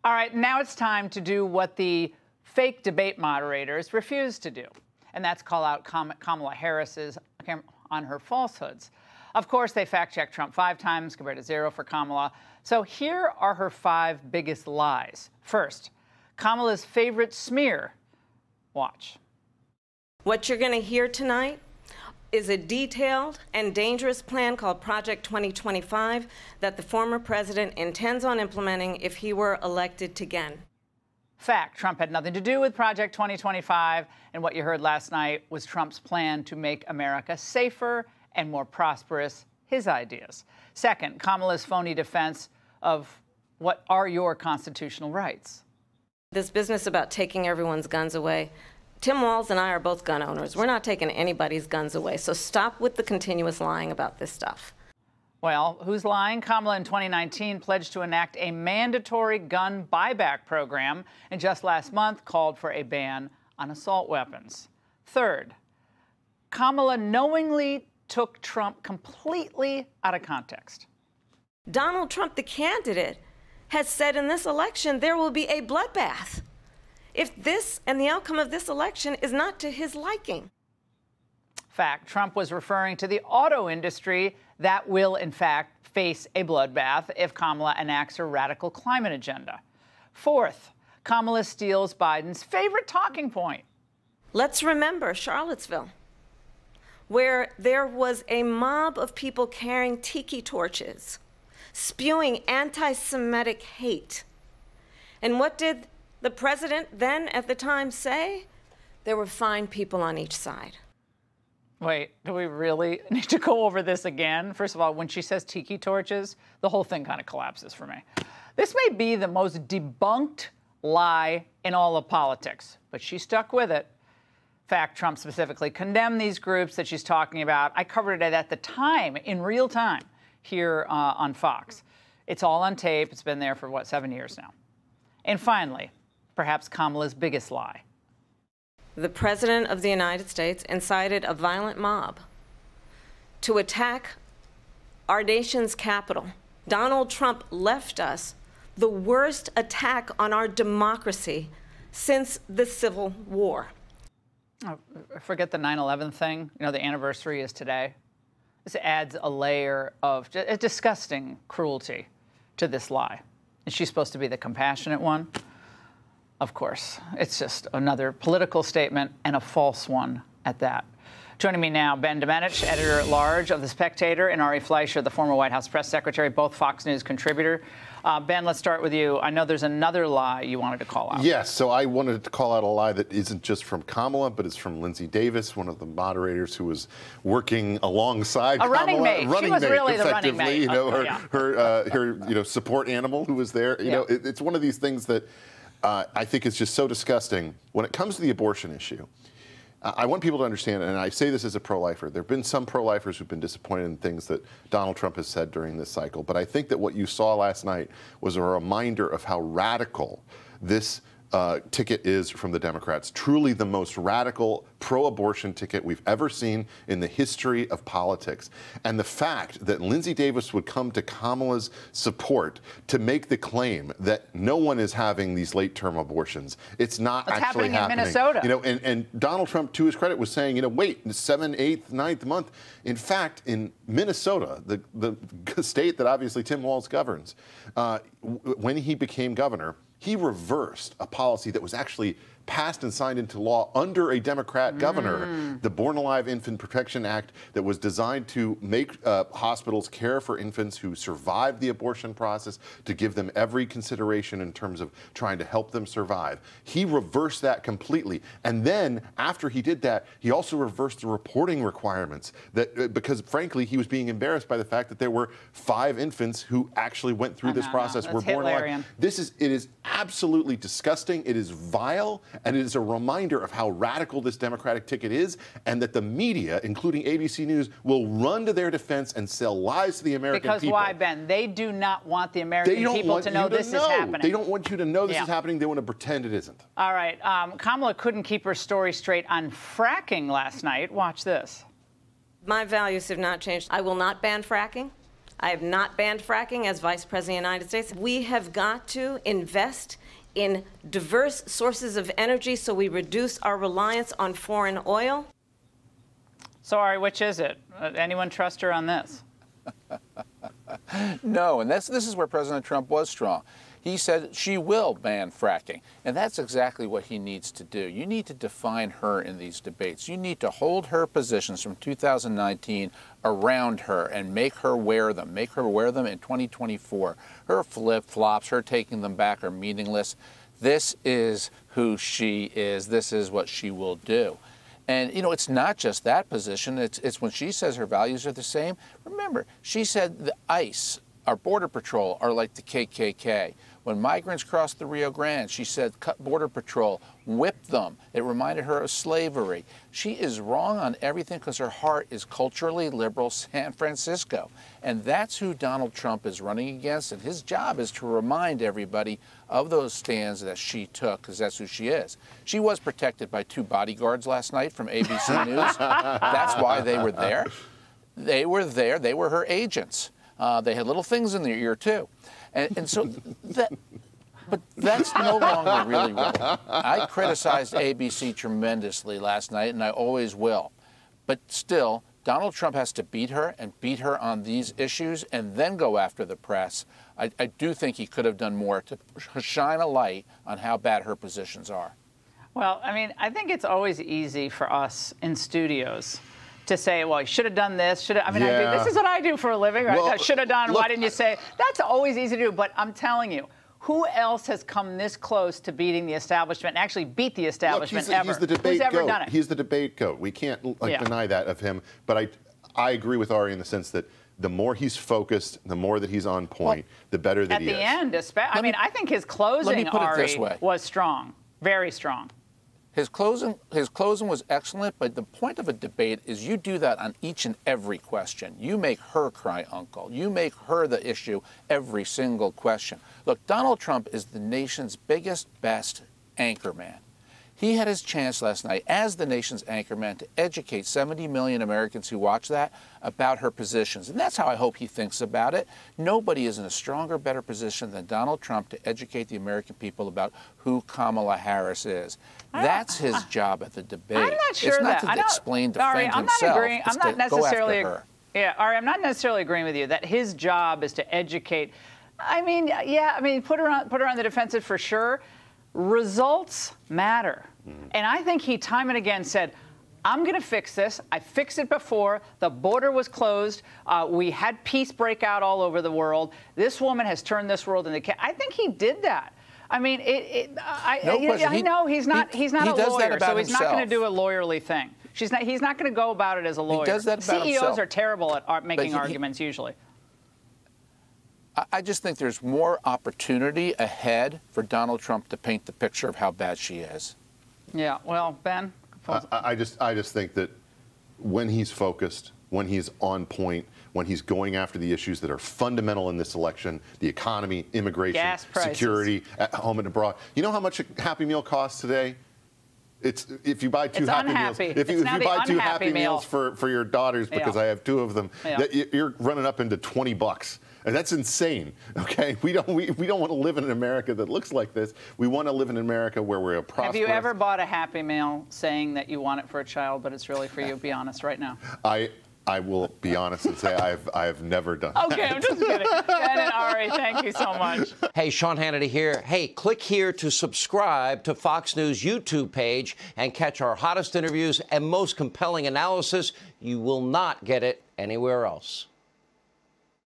All right, now it's time to do what the fake debate moderators refuse to do, and that's call out Kamala Harris on her falsehoods. Of course, they fact-checked Trump 5 times compared to 0 for Kamala. So here are her 5 biggest lies. First, Kamala's favorite smear. Watch. What you're going to hear tonight is a detailed and dangerous plan called Project 2025 that the former president intends on implementing if he were elected again. Fact, Trump had nothing to do with Project 2025, and what you heard last night was Trump's plan to make America safer and more prosperous, his ideas. Second, Kamala's phony defense of what are your constitutional rights. This business about taking everyone's guns away, Tim Walz and I are both gun owners. We're not taking anybody's guns away, so stop with the continuous lying about this stuff. Well, who's lying? Kamala in 2019 pledged to enact a mandatory gun buyback program, and just last month called for a ban on assault weapons. Third, Kamala knowingly took Trump completely out of context. Donald Trump, the candidate, has said in this election there will be a bloodbath if this and the outcome of this election is not to his liking. Fact, Trump was referring to the auto industry that will, in fact, face a bloodbath if Kamala enacts her radical climate agenda. Fourth, Kamala steals Biden's favorite talking point. Let's remember Charlottesville, where there was a mob of people carrying tiki torches, spewing anti-Semitic hate. And what did the president then at the time say? There were fine people on each side. Wait, do we really need to go over this again? First of all, when she says tiki torches, the whole thing kind of collapses for me. This may be the most debunked lie in all of politics, but she stuck with it. Fact, Trump specifically condemned these groups that she's talking about. I covered it at the time, in real time, here on Fox. It's all on tape. It's been there for, what, 7 years now. And finally, perhaps Kamala's biggest lie. The President of the United States incited a violent mob to attack our nation's capital. Donald Trump left us the worst attack on our democracy since the Civil War. Oh, forget the 9/11 thing. You know, the anniversary is today. This adds a layer of a disgusting cruelty to this lie. Is she supposed to be the compassionate one? Of course. It's just another political statement, and a false one at that. Joining me now, Ben Domenech, editor-at-large of The Spectator, and Ari Fleischer, the former White House press secretary, both Fox News contributor. Ben, let's start with you. I know there's another lie you wanted to call out. Yes, so I wanted to call out a lie that isn't just from Kamala, but it's from Lindsay Davis, one of the moderators who was working alongside Kamala. Running mate. She was really the running mate. You know, Okay, her support animal who was there. You know, it's one of these things that I think is just so disgusting. When it comes to the abortion issue, I want people to understand, and I say this as a pro-lifer, there have been some pro-lifers who've been disappointed in things that Donald Trump has said during this cycle, but I think that what you saw last night was a reminder of how radical this ticket is from the Democrats. Truly the most radical pro-abortion ticket we've ever seen in the history of politics. And the fact that Lindsay Davis would come to Kamala's support to make the claim that no one is having these late-term abortions, it's not actually happening. In Minnesota. You know, and Donald Trump, to his credit, was saying, you know, wait, 7th, 8th, 9th month. In fact, in Minnesota, the state that obviously Tim Walz governs, when he became governor, he reversed a policy that was actually passed and signed into law under a Democrat governor, the Born Alive Infant Protection Act, that was designed to make hospitals care for infants who survived the abortion process, to give them every consideration in terms of trying to help them survive. He reversed that completely. And then after he did that, he also reversed the reporting requirements that because frankly, he was being embarrassed by the fact that there were 5 infants who actually went through this process, were born alive. It is absolutely disgusting. It is vile. And it is a reminder of how radical this Democratic ticket is, and that the media, including ABC News, will run to their defense and sell lies to the American people. Because why, Ben? They do not want the American people to know this is happening. They don't want you to know this is happening. They want to pretend it isn't. All right. Kamala couldn't keep her story straight on fracking last night. Watch this. My values have not changed. I will not ban fracking. I have not banned fracking as Vice President of the United States. We have got to invest in diverse sources of energy so we reduce our reliance on foreign oil. So, Ari, which is it? Anyone trust her on this? No, and this is where President Trump was strong. He said she will ban fracking, and that's exactly what he needs to do. You need to define her in these debates. You need to hold her positions from 2019 around her and make her wear them. Make her wear them in 2024. Her flip-flops, her taking them back are meaningless. This is who she is. This is what she will do. And, you know, it's not just that position. It's when she says her values are the same. Remember, she said the ICE, our Border Patrol, are like the KKK. When migrants crossed the Rio Grande, she said, cut Border Patrol, whip them. It reminded her of slavery. She is wrong on everything because her heart is culturally liberal San Francisco. And that's who Donald Trump is running against. And his job is to remind everybody of those stands that she took, because that's who she is. She was protected by 2 bodyguards last night from ABC News. That's why they were there. They were there. They were her agents. They had little things in their ear, too. And so but that's no longer really relevant. I criticized ABC tremendously last night, and I always will. But still, Donald Trump has to beat her and beat her on these issues and then go after the press. I do think he could have done more to shine a light on how bad her positions are. Well, I mean, I think it's always easy for us in studios to say, well, you should have done this. Should have, I mean, Yeah. this is what I do for a living, right? Well, Should have done. look, Why didn't you say? That's always easy to do. But I'm telling you, who else has come this close to beating the establishment and actually beat the establishment Look, ever? he's the debate Who's ever goat. done it? He's the debate goat. We can't deny that of him. But I agree with Ari in the sense that the more he's focused, the more that he's on point, the better that he is. At the end, I mean, I think his closing, Ari, was strong, very strong. His closing was excellent, but the point of a debate is you do that on each and every question. You make her cry uncle. You make her the issue every single question. Look, Donald Trump is the nation's biggest, best anchorman. He had his chance last night as the nation's anchorman to educate 70 million Americans who watch that about her positions. And that's how I hope he thinks about it. Nobody is in a stronger, better position than Donald Trump to educate the American people about who Kamala Harris is. That's his job at the debate. I'm not sure it's not that. to explain, defend Ari, I'm himself. not agreeing. It's I'm not to necessarily. go after her. Yeah, Ari, I'm not necessarily agreeing with you that his job is to educate. I mean, yeah, I mean, put her on the defensive for sure. Results matter. And I think he time and again said, I'm going to fix this. I fixed it before. The border was closed. We had peace break out all over the world. This woman has turned this world into. I think he did that. I mean, I know he's not a lawyer, so he's not going to do a lawyerly thing. He's not going to go about it as a lawyer. He does that about CEOs himself. are terrible at making arguments usually. I just think there's more opportunity ahead for Donald Trump to paint the picture of how bad she is. Yeah, well, Ben? I just think that when he's focused, when he's on point, when he's going after the issues that are fundamental in this election, the economy, immigration, gas prices, security, at home and abroad. You know how much a Happy Meal costs today? It's if you buy two Happy Meals. If you buy 2 Happy Meals for your daughters, because I have 2 of them, you're running up into $20. And that's insane. Okay, we don't want to live in an America that looks like this. We want to live in an America where we're a prosperous. Have you ever bought a Happy Meal saying that you want it for a child, but it's really for you? Be honest right now. I will be honest and say I have never done that. Okay, I'm just kidding. Ben and Ari, thank you so much. Hey, Sean Hannity here. Hey, click here to subscribe to Fox News YouTube page and catch our hottest interviews and most compelling analysis. You will not get it anywhere else.